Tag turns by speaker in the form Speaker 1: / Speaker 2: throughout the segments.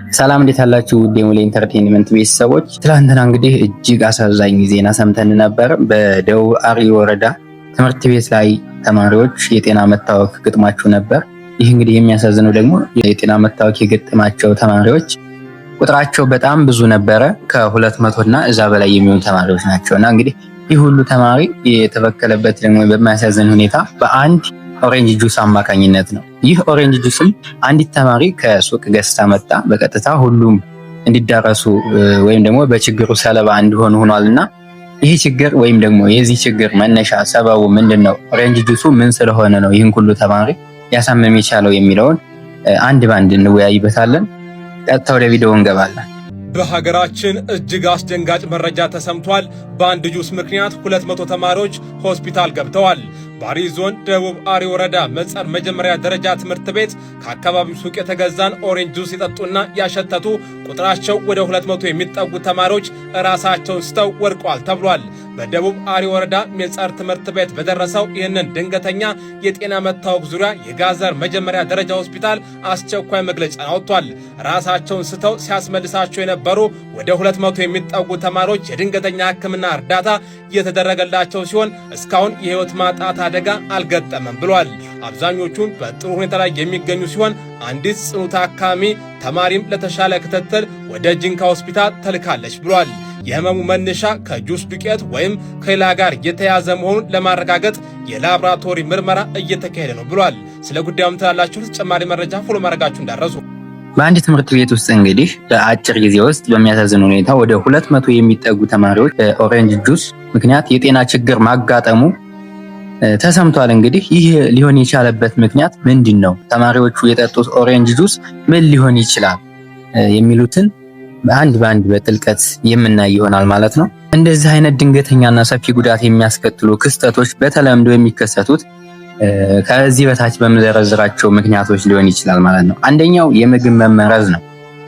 Speaker 1: ሰላም እንዴት አላችሁ? ዴሞሌ ኢንተርቴይንመንት ቤተሰቦች፣ ትላንትና እንግዲህ እጅግ አሳዛኝ ዜና ሰምተን ነበር። በደቡብ አሪ ወረዳ ትምህርት ቤት ላይ ተማሪዎች የጤና መታወክ ገጥሟቸው ነበር። ይህ እንግዲህ የሚያሳዝነው ደግሞ የጤና መታወክ የገጠማቸው ተማሪዎች ቁጥራቸው በጣም ብዙ ነበረ። ከ200 እና እዛ በላይ የሚሆኑ ተማሪዎች ናቸውና እንግዲህ ይህ ሁሉ ተማሪ የተበከለበት ደግሞ በማያሳዝን ሁኔታ በአንድ ኦሬንጅ ጁስ አማካኝነት ነው። ይህ ኦሬንጅ ጁስም አንዲት ተማሪ ከሱቅ ገዝታ መጣ። በቀጥታ ሁሉም እንዲዳረሱ ወይም ደግሞ በችግሩ ሰለባ እንዲሆኑ ሆኗልና ይህ ችግር ወይም ደግሞ የዚህ ችግር መነሻ ሰበቡ ምንድነው? ኦሬንጅ ጁሱ ምን ስለሆነ ነው ይህን ሁሉ ተማሪ ያሳመም የቻለው የሚለውን አንድ ባንድ እንወያይበታለን። ቀጥታ ወደ ቪዲዮ እንገባለን።
Speaker 2: በሀገራችን እጅግ አስደንጋጭ መረጃ ተሰምቷል። በአንድ ጁስ ምክንያት 200 ተማሪዎች ሆስፒታል ገብተዋል። በአሪ ዞን ደቡብ አሪ ወረዳ መጸር መጀመሪያ ደረጃ ትምህርት ቤት ከአካባቢው ሱቅ የተገዛን ኦሬንጅ ጁስ የጠጡና ያሸተቱ ቁጥራቸው ወደ 200 የሚጠጉ ተማሪዎች ራሳቸውን ስተው ወድቀዋል ተብሏል። በደቡብ አሪ ወረዳ መጸር ትምህርት ቤት በደረሰው ይህንን ድንገተኛ የጤና መታወክ ዙሪያ የጋዘር መጀመሪያ ደረጃ ሆስፒታል አስቸኳይ መግለጫ አውጥቷል። ራሳቸውን ስተው ሲያስመልሳቸው የነበሩ ወደ 200 የሚጠጉ ተማሪዎች የድንገተኛ ሕክምና እርዳታ እየተደረገላቸው ሲሆን እስካሁን የህይወት ማጣት አደጋ አልገጠመም ብሏል። አብዛኞቹም በጥሩ ሁኔታ ላይ የሚገኙ ሲሆን አንዲት ጽኑ ታካሚ ተማሪም ለተሻለ ክትትል ወደ ጂንካ ሆስፒታል ተልካለች ብሏል። የህመሙ መነሻ ከጁስ ዱቄት ወይም ከሌላ ጋር የተያዘ መሆኑን ለማረጋገጥ የላብራቶሪ ምርመራ እየተካሄደ ነው ብሏል። ስለ ጉዳዩም ትላላችሁ ተጨማሪ መረጃ ፎሎ ማድረጋችሁ እንዳረሱ።
Speaker 1: በአንድ ትምህርት ቤት ውስጥ እንግዲህ በአጭር ጊዜ ውስጥ በሚያሳዝን ሁኔታ ወደ 200 የሚጠጉ ተማሪዎች በኦሬንጅ ጁስ ምክንያት የጤና ችግር ማጋጠሙ ተሰምቷል። እንግዲህ ይህ ሊሆን የቻለበት ምክንያት ምንድነው? ተማሪዎቹ የጠጡት ኦሬንጅ ጁስ ምን ሊሆን ይችላል የሚሉትን በአንድ በጥልቀት የምናይ ይሆናል ማለት ነው። እንደዚህ አይነት ድንገተኛና ሰፊ ጉዳት የሚያስከትሉ ክስተቶች በተለምዶ የሚከሰቱት ከዚህ በታች በመዘረዝራቸው ምክንያቶች ሊሆን ይችላል ማለት ነው። አንደኛው የምግብ መመረዝ ነው።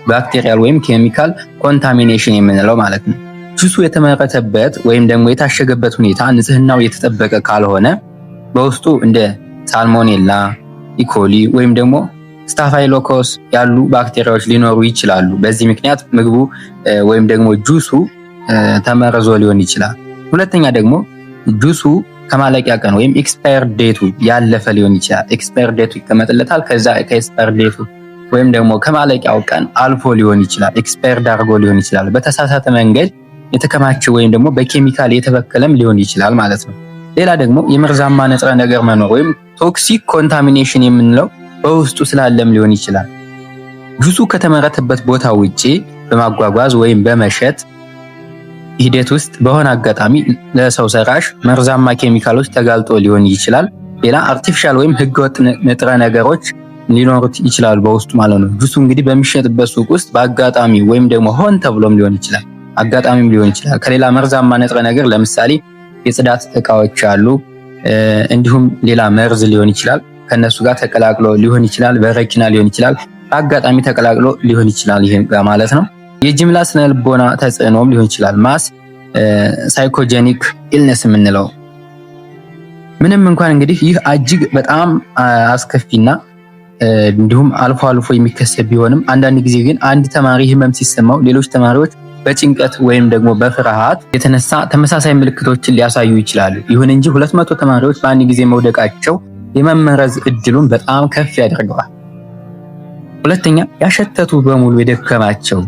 Speaker 1: ባክቴሪያል ወይም ኬሚካል ኮንታሚኔሽን የምንለው ማለት ነው። ጁሱ የተመረተበት ወይም ደግሞ የታሸገበት ሁኔታ ንጽህናው የተጠበቀ ካልሆነ በውስጡ እንደ ሳልሞኔላ፣ ኢኮሊ ወይም ደግሞ ስታፋይሎኮስ ያሉ ባክቴሪያዎች ሊኖሩ ይችላሉ። በዚህ ምክንያት ምግቡ ወይም ደግሞ ጁሱ ተመርዞ ሊሆን ይችላል። ሁለተኛ ደግሞ ጁሱ ከማለቂያ ቀን ወይም ኤክስፓየር ዴቱ ያለፈ ሊሆን ይችላል። ኤክስፓየር ዴቱ ይቀመጥለታል። ከዛ ከኤክስፓየር ዴቱ ወይም ደግሞ ከማለቂያው ቀን አልፎ ሊሆን ይችላል። ኤክስፓየር ዳርጎ ሊሆን ይችላል። በተሳሳተ መንገድ የተከማቸ ወይም ደግሞ በኬሚካል የተበከለም ሊሆን ይችላል ማለት ነው። ሌላ ደግሞ የመርዛማ ንጥረ ነገር መኖር ወይም ቶክሲክ ኮንታሚኔሽን የምንለው በውስጡ ስላለም ሊሆን ይችላል። ጁሱ ከተመረተበት ቦታ ውጪ በማጓጓዝ ወይም በመሸጥ ሂደት ውስጥ በሆነ አጋጣሚ ለሰው ሰራሽ መርዛማ ኬሚካሎች ተጋልጦ ሊሆን ይችላል። ሌላ አርቲፊሻል ወይም ህገወጥ ንጥረ ነገሮች ሊኖሩት ይችላሉ በውስጡ ማለት ነው። ጁሱ እንግዲህ በሚሸጥበት ሱቅ ውስጥ በአጋጣሚ ወይም ደግሞ ሆን ተብሎም ሊሆን ይችላል፣ አጋጣሚም ሊሆን ይችላል። ከሌላ መርዛማ ንጥረ ነገር ለምሳሌ የጽዳት እቃዎች አሉ፣ እንዲሁም ሌላ መርዝ ሊሆን ይችላል ከነሱ ጋር ተቀላቅሎ ሊሆን ይችላል። በረኪና ሊሆን ይችላል፣ በአጋጣሚ ተቀላቅሎ ሊሆን ይችላል። ይሄ ማለት ነው። የጅምላ ስነልቦና ተጽዕኖም ሊሆን ይችላል። ማስ ሳይኮጄኒክ ኢልነስ የምንለው ምንም እንኳን እንግዲህ ይህ እጅግ በጣም አስከፊና እንዲሁም አልፎ አልፎ የሚከሰት ቢሆንም አንዳንድ ጊዜ ግን አንድ ተማሪ ህመም ሲሰማው ሌሎች ተማሪዎች በጭንቀት ወይም ደግሞ በፍርሃት የተነሳ ተመሳሳይ ምልክቶችን ሊያሳዩ ይችላሉ። ይሁን እንጂ 200 ተማሪዎች በአንድ ጊዜ መውደቃቸው የመመረዝ እድሉን በጣም ከፍ ያደርገዋል። ሁለተኛ ያሸተቱ በሙሉ የደከማቸው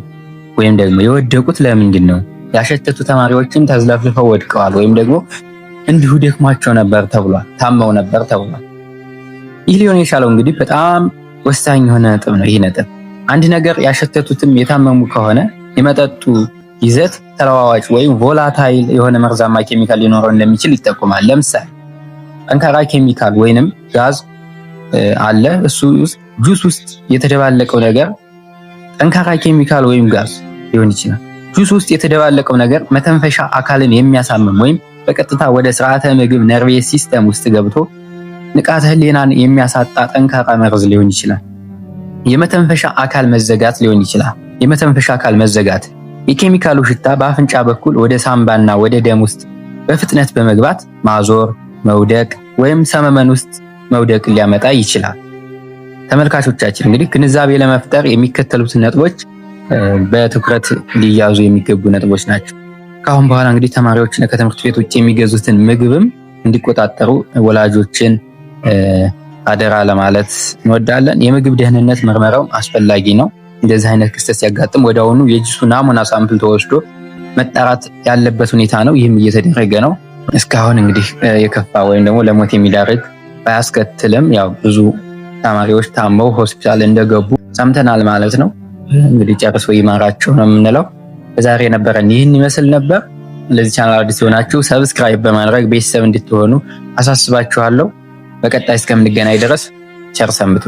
Speaker 1: ወይም ደግሞ የወደቁት ለምንድን ነው? ያሸተቱ ተማሪዎችን ተዝለፍልፈው ወድቀዋል ወይም ደግሞ እንዲሁ ደክሟቸው ነበር ተብሏል፣ ታመው ነበር ተብሏል። ይህ ሊሆን የቻለው እንግዲህ በጣም ወሳኝ የሆነ ነጥብ ነው። ይህ ነጥብ አንድ ነገር ያሸተቱትም የታመሙ ከሆነ የመጠጡ ይዘት ተለዋዋጭ ወይም ቮላታይል የሆነ መርዛማ ኬሚካል ሊኖረው እንደሚችል ይጠቁማል። ለምሳሌ ጠንካራ ኬሚካል ወይንም ጋዝ አለ። እሱ ውስጥ ጁስ ውስጥ የተደባለቀው ነገር ጠንካራ ኬሚካል ወይም ጋዝ ሊሆን ይችላል። ጁስ ውስጥ የተደባለቀው ነገር መተንፈሻ አካልን የሚያሳምም ወይም በቀጥታ ወደ ስርዓተ ምግብ ነርቬስ ሲስተም ውስጥ ገብቶ ንቃተ ህሊናን የሚያሳጣ ጠንካራ መርዝ ሊሆን ይችላል። የመተንፈሻ አካል መዘጋት ሊሆን ይችላል። የመተንፈሻ አካል መዘጋት የኬሚካሉ ሽታ በአፍንጫ በኩል ወደ ሳምባና ወደ ደም ውስጥ በፍጥነት በመግባት ማዞር፣ መውደቅ ወይም ሰመመን ውስጥ መውደቅ ሊያመጣ ይችላል። ተመልካቾቻችን እንግዲህ ግንዛቤ ለመፍጠር የሚከተሉትን ነጥቦች በትኩረት ሊያዙ የሚገቡ ነጥቦች ናቸው። ከአሁን በኋላ እንግዲህ ተማሪዎችና ከትምህርት ቤት ውጭ የሚገዙትን ምግብም እንዲቆጣጠሩ ወላጆችን አደራ ለማለት እንወዳለን። የምግብ ደህንነት ምርመራው አስፈላጊ ነው። እንደዚህ አይነት ክስተት ሲያጋጥም ወዲያውኑ የጁሱ ናሙና ሳምፕል ተወስዶ መጣራት ያለበት ሁኔታ ነው። ይህም እየተደረገ ነው። እስካሁን እንግዲህ የከፋ ወይም ደግሞ ለሞት የሚዳርግ ባያስከትልም ያው ብዙ ተማሪዎች ታመው ሆስፒታል እንደገቡ ሰምተናል ማለት ነው። እንግዲህ ጨርሶ ይማራቸው ነው የምንለው። በዛሬ የነበረን ይህን ይመስል ነበር። ለዚህ ቻናል አዲስ ሆናችሁ ሰብስክራይብ በማድረግ ቤተሰብ እንድትሆኑ አሳስባችኋለሁ። በቀጣይ እስከምንገናኝ ድረስ ቸር ሰንብቱ።